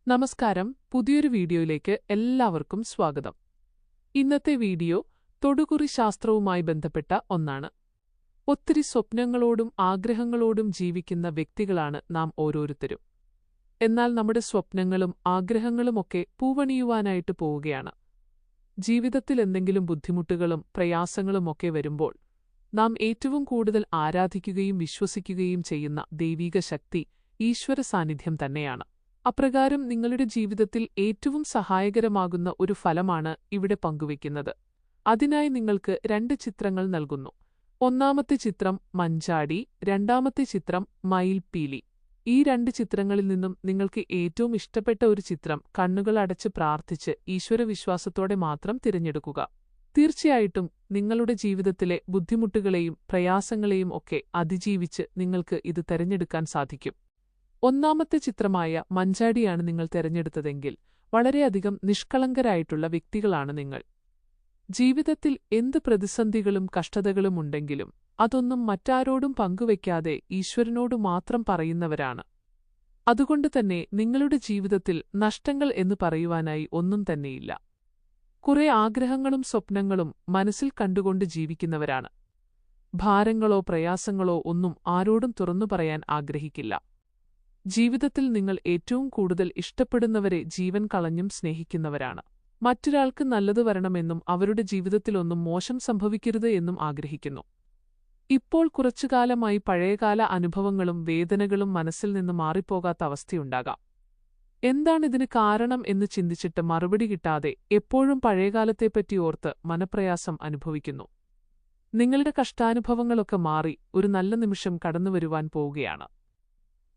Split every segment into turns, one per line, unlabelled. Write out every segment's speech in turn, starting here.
നമസ്കാരം, പുതിയൊരു വീഡിയോയിലേക്ക് എല്ലാവർക്കും സ്വാഗതം. ഇന്നത്തെ വീഡിയോ തൊടുകുറി ശാസ്ത്രവുമായി ബന്ധപ്പെട്ട ഒന്നാണ്. ഒത്തിരി സ്വപ്നങ്ങളോടും ആഗ്രഹങ്ങളോടും ജീവിക്കുന്ന വ്യക്തികളാണ് നാം ഓരോരുത്തരും. എന്നാൽ നമ്മുടെ സ്വപ്നങ്ങളും ആഗ്രഹങ്ങളുമൊക്കെ പൂവണിയുവാനായിട്ട് പോവുകയാണ്. ജീവിതത്തിൽ എന്തെങ്കിലും ബുദ്ധിമുട്ടുകളും പ്രയാസങ്ങളുമൊക്കെ വരുമ്പോൾ നാം ഏറ്റവും കൂടുതൽ ആരാധിക്കുകയും വിശ്വസിക്കുകയും ചെയ്യുന്ന ദൈവിക ശക്തി ഈശ്വര സാന്നിധ്യം തന്നെയാണ്. അപ്രകാരം നിങ്ങളുടെ ജീവിതത്തിൽ ഏറ്റവും സഹായകരമാകുന്ന ഒരു ഫലമാണ് ഇവിടെ പങ്കുവയ്ക്കുന്നത്. അതിനായി നിങ്ങൾക്ക് 2 ചിത്രങ്ങൾ നൽകുന്നു. ഒന്നാമത്തെ ചിത്രം മഞ്ചാടി, രണ്ടാമത്തെ ചിത്രം മയിൽപീലി. ഈ 2 ചിത്രങ്ങളിൽ നിന്നും നിങ്ങൾക്ക് ഏറ്റവും ഇഷ്ടപ്പെട്ട ഒരു ചിത്രം കണ്ണുകൾ അടച്ച് പ്രാർത്ഥിച്ച് ഈശ്വരവിശ്വാസത്തോടെ മാത്രം തിരഞ്ഞെടുക്കുക. തീർച്ചയായിട്ടും നിങ്ങളുടെ ജീവിതത്തിലെ ബുദ്ധിമുട്ടുകളെയും പ്രയാസങ്ങളെയും ഒക്കെ അതിജീവിച്ച് നിങ്ങൾക്ക് ഇത് തിരഞ്ഞെടുക്കാൻ സാധിക്കും. ഒന്നാമത്തെ ചിത്രമായ മഞ്ചാടിയാണ് നിങ്ങൾ തിരഞ്ഞെടുത്തതെങ്കിൽ വളരെയധികം നിഷ്കളങ്കരായിട്ടുള്ള വ്യക്തികളാണ് നിങ്ങൾ. ജീവിതത്തിൽ എന്ത് പ്രതിസന്ധികളും കഷ്ടതകളും ഉണ്ടെങ്കിലും അതൊന്നും മറ്റാരോടും പങ്കുവയ്ക്കാതെ ഈശ്വരനോട് മാത്രം പറയുന്നവരാണ്. അതുകൊണ്ടുതന്നെ നിങ്ങളുടെ ജീവിതത്തിൽ നഷ്ടങ്ങൾ എന്ന് പറയുവാനായി ഒന്നും തന്നെയില്ല. കുറെ ആഗ്രഹങ്ങളും സ്വപ്നങ്ങളും മനസ്സിൽ കണ്ടുകൊണ്ട് ജീവിക്കുന്നവരാണ്. ഭാരങ്ങളോ പ്രയാസങ്ങളോ ഒന്നും ആരോടും തുറന്നു പറയാൻ ആഗ്രഹിക്കില്ല. ജീവിതത്തിൽ നിങ്ങൾ ഏറ്റവും കൂടുതൽ ഇഷ്ടപ്പെടുന്നവരെ ജീവൻ കളഞ്ഞും സ്നേഹിക്കുന്നവരാണ്. മറ്റൊരാൾക്ക് നല്ലത് വരണമെന്നും അവരുടെ ജീവിതത്തിലൊന്നും മോശം സംഭവിക്കരുത് എന്നും ആഗ്രഹിക്കുന്നു. ഇപ്പോൾ കുറച്ചുകാലമായി പഴയകാല അനുഭവങ്ങളും വേദനകളും മനസ്സിൽ നിന്ന് മാറിപ്പോകാത്ത അവസ്ഥയുണ്ടാകാം. എന്താണിതിന് കാരണം എന്ന് ചിന്തിച്ചിട്ട് മറുപടി കിട്ടാതെ എപ്പോഴും പഴയകാലത്തെപ്പറ്റി ഓർത്ത് മനപ്രയാസം അനുഭവിക്കുന്നു. നിങ്ങളുടെ കഷ്ടാനുഭവങ്ങളൊക്കെ മാറി ഒരു നല്ല നിമിഷം കടന്നുവരുവാൻ പോവുകയാണ്.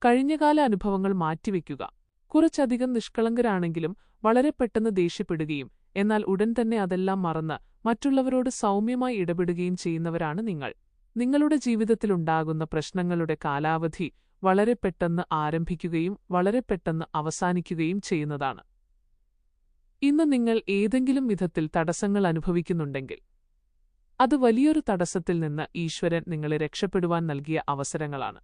കഴിഞ്ഞകാല അനുഭവങ്ങൾ മാറ്റിവെക്കുക. കുറച്ചധികം നിഷ്കളങ്കരാണെങ്കിലും വളരെ പെട്ടെന്ന് ദേഷ്യപ്പെടുകയും എന്നാൽ ഉടൻ തന്നെ അതെല്ലാം മറന്ന് മറ്റുള്ളവരോട് സൗമ്യമായി ഇടപെടുകയും ചെയ്യുന്നവരാണ് നിങ്ങൾ. നിങ്ങളുടെ ജീവിതത്തിലുണ്ടാകുന്ന പ്രശ്നങ്ങളുടെ കാലാവധി വളരെ പെട്ടെന്ന് ആരംഭിക്കുകയും വളരെ പെട്ടെന്ന് അവസാനിക്കുകയും ചെയ്യുന്നതാണ്. ഇന്ന് നിങ്ങൾ ഏതെങ്കിലും വിധത്തിൽ തടസ്സങ്ങൾ അനുഭവിക്കുന്നുണ്ടെങ്കിൽ അത് വലിയൊരു തടസ്സത്തിൽ നിന്ന് ഈശ്വരൻ നിങ്ങളെ രക്ഷപ്പെടുവാൻ നൽകിയ അവസരങ്ങളാണ്.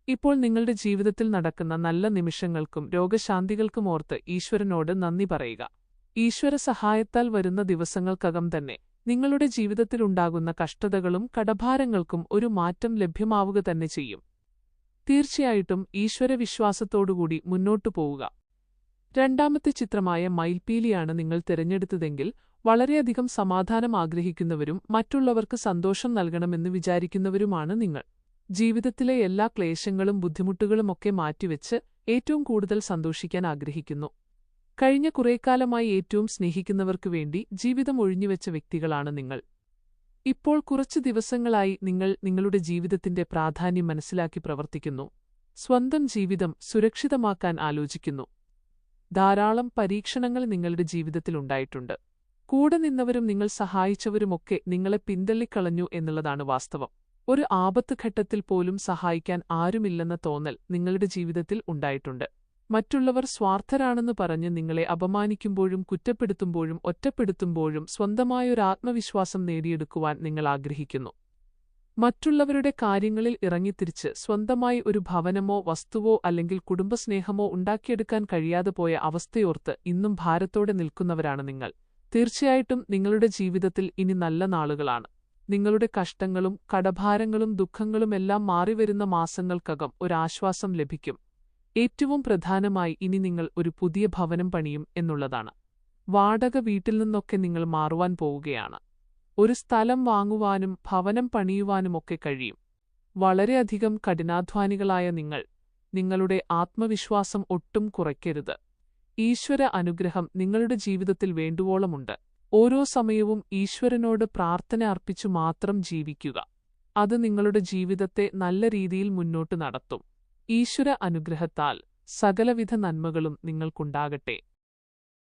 ഇപ്പോൾ നിങ്ങളുടെ ജീവിതത്തിൽ നടക്കുന്ന നല്ല നിമിഷങ്ങൾക്കും രോഗശാന്തികൾക്കും ഓർത്ത് ഈശ്വരനോട് നന്ദി പറയുക. ഈശ്വര സഹായത്താൽ വരുന്ന ദിവസങ്ങൾക്കകം തന്നെ നിങ്ങളുടെ ജീവിതത്തിലുണ്ടാകുന്ന കഷ്ടതകളും കടഭാരങ്ങൾക്കും ഒരു മാറ്റം ലഭ്യമാവുക തന്നെ ചെയ്യും. തീർച്ചയായിട്ടും ഈശ്വരവിശ്വാസത്തോടുകൂടി മുന്നോട്ടു പോവുക. രണ്ടാമത്തെ ചിത്രമായ മയിൽപീലിയാണ് നിങ്ങൾ തിരഞ്ഞെടുത്തതെങ്കിൽ വളരെയധികം സമാധാനം ആഗ്രഹിക്കുന്നവരും മറ്റുള്ളവർക്ക് സന്തോഷം നൽകണമെന്ന് വിചാരിക്കുന്നവരുമാണ് നിങ്ങൾ. ജീവിതത്തിലെ എല്ലാ ക്ലേശങ്ങളും ബുദ്ധിമുട്ടുകളുമൊക്കെ മാറ്റിവെച്ച് ഏറ്റവും കൂടുതൽ സന്തോഷിക്കാൻ ആഗ്രഹിക്കുന്നു. കഴിഞ്ഞ കുറേക്കാലമായി ഏറ്റവും സ്നേഹിക്കുന്നവർക്കു വേണ്ടി ജീവിതം ഒഴിഞ്ഞുവെച്ച വ്യക്തികളാണ് നിങ്ങൾ. ഇപ്പോൾ കുറച്ചു ദിവസങ്ങളായി നിങ്ങൾ നിങ്ങളുടെ ജീവിതത്തിന്റെ പ്രാധാന്യം മനസ്സിലാക്കി പ്രവർത്തിക്കുന്നു. സ്വന്തം ജീവിതം സുരക്ഷിതമാക്കാൻ ആലോചിക്കുന്നു. ധാരാളം പരീക്ഷണങ്ങൾ നിങ്ങളുടെ ജീവിതത്തിലുണ്ടായിട്ടുണ്ട്. കൂടെ നിന്നവരും നിങ്ങൾ സഹായിച്ചവരുമൊക്കെ നിങ്ങളെ പിന്തള്ളിക്കളഞ്ഞു എന്നുള്ളതാണ് വാസ്തവം. ഒരു ആപത്ത് ഘട്ടത്തിൽ പോലും സഹായിക്കാൻ ആരുമില്ലെന്ന തോന്നൽ നിങ്ങളുടെ ജീവിതത്തിൽ ഉണ്ടായിട്ടുണ്ട്. മറ്റുള്ളവർ സ്വാർത്ഥരാണെന്ന് പറഞ്ഞ് നിങ്ങളെ അപമാനിക്കുമ്പോഴും കുറ്റപ്പെടുത്തുമ്പോഴും ഒറ്റപ്പെടുത്തുമ്പോഴും സ്വന്തമായൊരു ആത്മവിശ്വാസം നേടിയെടുക്കുവാൻ നിങ്ങൾ ആഗ്രഹിക്കുന്നു. മറ്റുള്ളവരുടെ കാര്യങ്ങളിൽ ഇറങ്ങിത്തിരിച്ച് സ്വന്തമായി ഒരു ഭവനമോ വസ്തുവോ അല്ലെങ്കിൽ കുടുംബസ്നേഹമോ ഉണ്ടാക്കിയെടുക്കാൻ കഴിയാതെ പോയ അവസ്ഥയോർത്ത് ഇന്നും ഭാരത്തോടെ നിൽക്കുന്നവരാണ് നിങ്ങൾ. തീർച്ചയായിട്ടും നിങ്ങളുടെ ജീവിതത്തിൽ ഇനി നല്ല നാളുകളാണ്. നിങ്ങളുടെ കഷ്ടങ്ങളും കടഭാരങ്ങളും ദുഃഖങ്ങളുമെല്ലാം മാറിവരുന്ന മാസങ്ങൾക്കകം ഒരാശ്വാസം ലഭിക്കും. ഏറ്റവും പ്രധാനമായി ഇനി നിങ്ങൾ ഒരു പുതിയ ഭവനം പണിയും എന്നുള്ളതാണ്. വാടക വീട്ടിൽ നിന്നൊക്കെ നിങ്ങൾ മാറുവാൻ പോവുകയാണ്. ഒരു സ്ഥലം വാങ്ങുവാനും ഭവനം പണിയുവാനുമൊക്കെ കഴിയും. വളരെയധികം കഠിനാധ്വാനികളായ നിങ്ങൾ നിങ്ങളുടെ ആത്മവിശ്വാസം ഒട്ടും കുറയ്ക്കരുത്. ഈശ്വര അനുഗ്രഹം നിങ്ങളുടെ ജീവിതത്തിൽ വേണ്ടുവോളമുണ്ട്. ഓരോ സമയവും ഈശ്വരനോട് പ്രാർത്ഥന അർപ്പിച്ചു മാത്രം ജീവിക്കുക. അത് നിങ്ങളുടെ ജീവിതത്തെ നല്ല രീതിയിൽ മുന്നോട്ട് നടത്തും. ഈശ്വര അനുഗ്രഹത്താൽ സകലവിധ നന്മകളും നിങ്ങൾക്കുണ്ടാകട്ടെ.